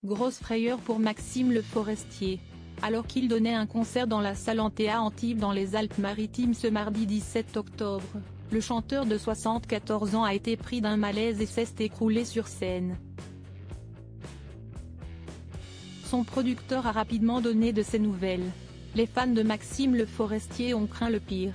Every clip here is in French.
Grosse frayeur pour Maxime Le Forestier. Alors qu'il donnait un concert dans la salle Antea Antibes dans les Alpes-Maritimes ce mardi 17 octobre, le chanteur de 74 ans a été pris d'un malaise et s'est écroulé sur scène. Son producteur a rapidement donné de ses nouvelles. Les fans de Maxime Le Forestier ont craint le pire.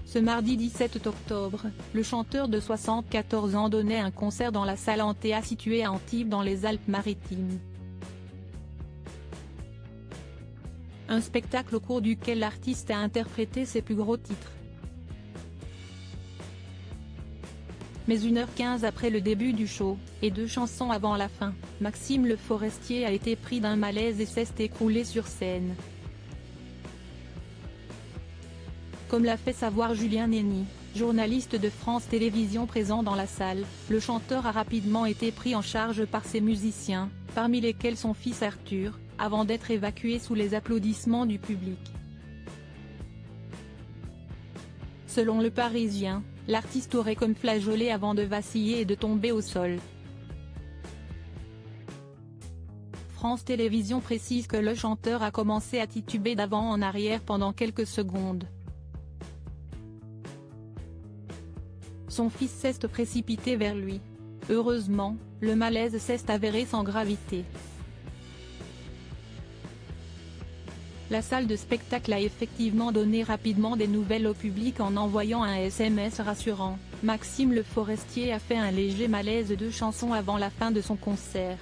Ce mardi 17 octobre, le chanteur de 74 ans donnait un concert dans la salle Antea située à Antibes dans les Alpes-Maritimes. Un spectacle au cours duquel l'artiste a interprété ses plus gros titres. Mais 1h15 après le début du show, et 2 chansons avant la fin, Maxime Le Forestier a été pris d'un malaise et s'est écroulé sur scène. Comme l'a fait savoir Julien Nény, journaliste de France Télévisions présent dans la salle, le chanteur a rapidement été pris en charge par ses musiciens, parmi lesquels son fils Arthur, avant d'être évacué sous les applaudissements du public. Selon Le Parisien, l'artiste aurait comme flageolé avant de vaciller et de tomber au sol. France Télévisions précise que le chanteur a commencé à tituber d'avant en arrière pendant quelques secondes. Son fils s'est précipité vers lui. Heureusement, le malaise s'est avéré sans gravité. La salle de spectacle a effectivement donné rapidement des nouvelles au public en envoyant un SMS rassurant. Maxime Le Forestier a fait un léger malaise 2 chansons avant la fin de son concert.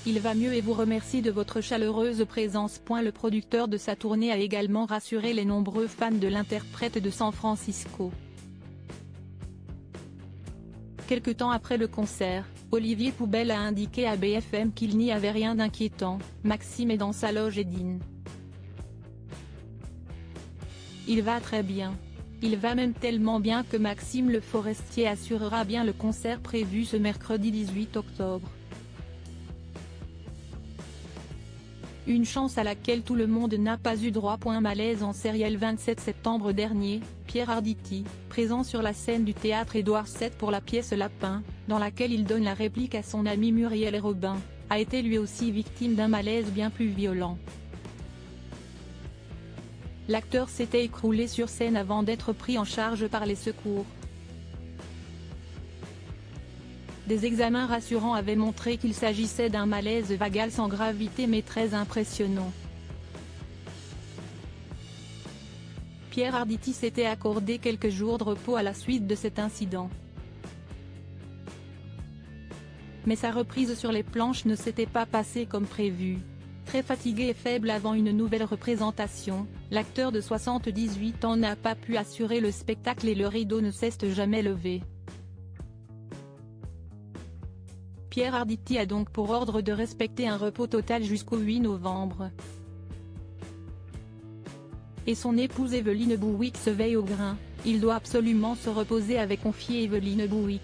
Il va mieux et vous remercie de votre chaleureuse présence. Le producteur de sa tournée a également rassuré les nombreux fans de l'interprète de San Francisco. Quelque temps après le concert, Olivier Poubelle a indiqué à BFM qu'il n'y avait rien d'inquiétant, Maxime est dans sa loge Edine. Il va très bien. Il va même tellement bien que Maxime Le Forestier assurera bien le concert prévu ce mercredi 18 octobre. Une chance à laquelle tout le monde n'a pas eu droit. Malaise en série le 27 septembre dernier, Pierre Arditi, présent sur la scène du théâtre Édouard VII pour la pièce Lapin, dans laquelle il donne la réplique à son ami Muriel Robin, a été lui aussi victime d'un malaise bien plus violent. L'acteur s'était écroulé sur scène avant d'être pris en charge par les secours. Des examens rassurants avaient montré qu'il s'agissait d'un malaise vagal sans gravité mais très impressionnant. Pierre Arditi s'était accordé quelques jours de repos à la suite de cet incident. Mais sa reprise sur les planches ne s'était pas passée comme prévu. Très fatigué et faible avant une nouvelle représentation, l'acteur de 78 ans n'a pas pu assurer le spectacle et le rideau ne s'est jamais levé. Pierre Arditi a donc pour ordre de respecter un repos total jusqu'au 8 novembre. Et son épouse Evelyne Bouix se veille au grain, il doit absolument se reposer, avait confié Evelyne Bouix.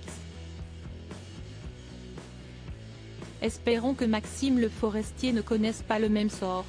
Espérons que Maxime Le Forestier ne connaisse pas le même sort.